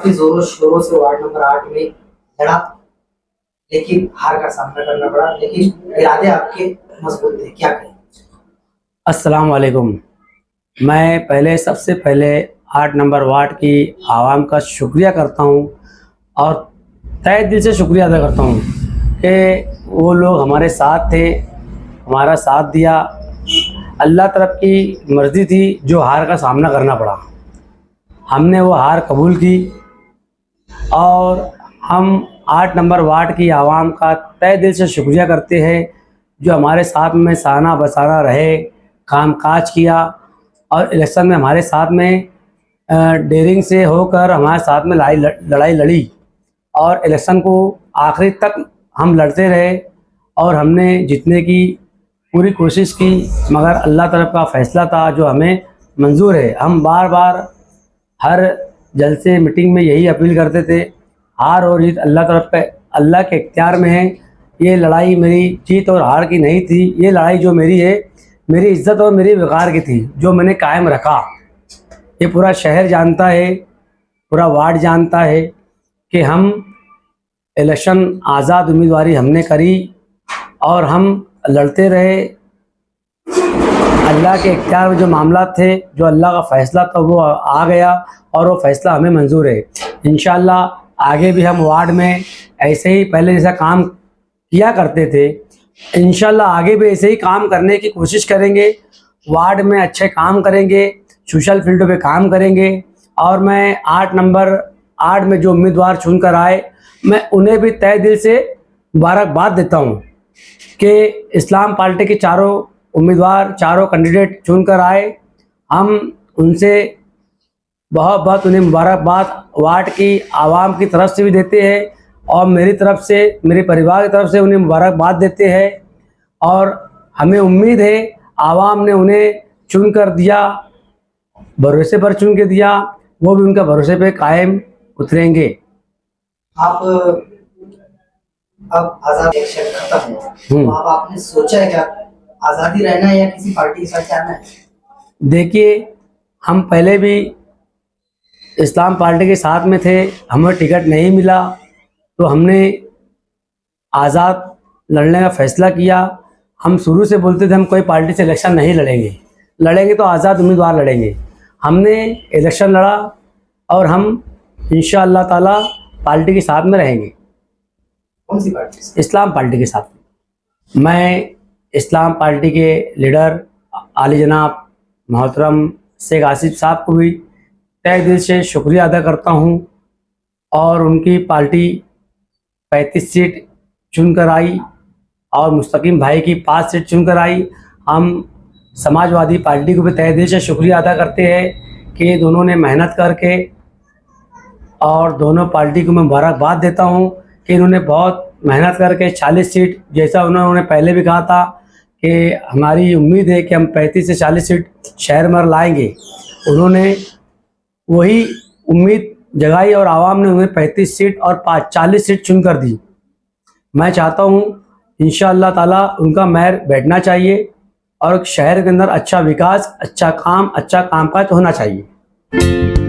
काफी जोरों शोरों से वार्ड नंबर 8 में लड़ा, लेकिन हार का सामना करना पड़ा, लेकिन इरादे आपके मजबूत थे, क्या कहें? अस्सलाम वालेकुम। मैं सबसे पहले 8 नंबर वार्ड की आवाम का शुक्रिया करता हूँ और तहे दिल से शुक्रिया अदा करता हूँ कि वो लोग हमारे साथ थे, हमारा साथ दिया। अल्लाह तरफ की मर्ज़ी थी जो हार का सामना करना पड़ा, हमने वो हार कबूल की और हम 8 नंबर वार्ड की आवाम का तहे दिल से शुक्रिया करते हैं जो हमारे साथ में साना बसाना रहे, काम काज किया और इलेक्शन में हमारे साथ में डेयरिंग से होकर हमारे साथ में लड़ाई लड़ी और इलेक्शन को आखिरी तक हम लड़ते रहे और हमने जीतने की पूरी कोशिश की, मगर अल्लाह तरफ का फ़ैसला था जो हमें मंजूर है। हम बार बार हर जलसे मीटिंग में यही अपील करते थे, हार और जीत अल्लाह के इख्तियार में है। ये लड़ाई मेरी जीत और हार की नहीं थी, ये लड़ाई जो मेरी है मेरी इज़्ज़त और मेरी वक़ार की थी जो मैंने कायम रखा। ये पूरा शहर जानता है, पूरा वार्ड जानता है कि हम इलेक्शन आज़ाद उम्मीदवारी हमने करी और हम लड़ते रहे। अल्लाह के इख्तियार में जो मामला थे, जो अल्लाह का फ़ैसला था वो आ गया और वो फ़ैसला हमें मंजूर है। इंशाअल्लाह आगे भी हम वार्ड में ऐसे ही पहले जैसा काम किया करते थे, इंशाअल्लाह आगे भी ऐसे ही काम करने की कोशिश करेंगे। वार्ड में अच्छे काम करेंगे, सोशल फील्ड पे काम करेंगे और मैं 8 नंबर 8 में जो उम्मीदवार चुनकर आए, मैं उन्हें भी तहे दिल से मुबारकबाद देता हूँ कि इस्लाम पार्टी के चारों उम्मीदवार, चारों कैंडिडेट चुनकर आए। हम उनसे बहुत बहुत उन्हें मुबारकबाद वार्ड की आवाम की तरफ से भी देते हैं और मेरी तरफ से, मेरे परिवार की तरफ से उन्हें मुबारकबाद देते हैं और हमें उम्मीद है आवाम ने उन्हें चुन कर दिया, भरोसे पर चुन के दिया, वो भी उनका भरोसे पे कायम उतरेंगे। आप अब आज़ाद इलेक्शन खत्म है, तो अब आपने सोचा है क्या आज़ादी रहना है या किसी पार्टी के साथ जाना है? देखिए, हम पहले भी इस्लाम पार्टी के साथ में थे, हमें टिकट नहीं मिला तो हमने आज़ाद लड़ने का फ़ैसला किया। हम शुरू से बोलते थे हम कोई पार्टी से इलेक्शन नहीं लड़ेंगे, लड़ेंगे तो आज़ाद उम्मीदवार लड़ेंगे। हमने इलेक्शन लड़ा और हम इंशाअल्लाह ताला पार्टी के साथ में रहेंगे। कौन सी पार्टी से? इस्लाम पार्टी के साथ। मैं इस्लाम पार्टी के लीडर आली जनाब मोहतरम शेख आसिफ साहब को भी तहे दिल से शुक्रिया अदा करता हूँ और उनकी पार्टी 35 सीट चुनकर आई और मुस्तकीम भाई की 5 सीट चुनकर आई। हम समाजवादी पार्टी को भी तहे दिल से शुक्रिया अदा करते हैं कि दोनों ने मेहनत करके, और दोनों पार्टी को मैं मुबारकबाद देता हूं कि इन्होंने बहुत मेहनत करके 40 सीट, जैसा उन्होंने पहले भी कहा था कि हमारी उम्मीद है कि हम 35 से 40 सीट शहर में लाएंगे, उन्होंने वही उम्मीद जगाई और आवाम ने उन्हें 35 सीट और 40 सीट चुन कर दी। मैं चाहता हूँ इंशाअल्लाह ताला उनका मेहर बैठना चाहिए और शहर के अंदर अच्छा विकास, अच्छा काम, अच्छा कामकाज होना चाहिए।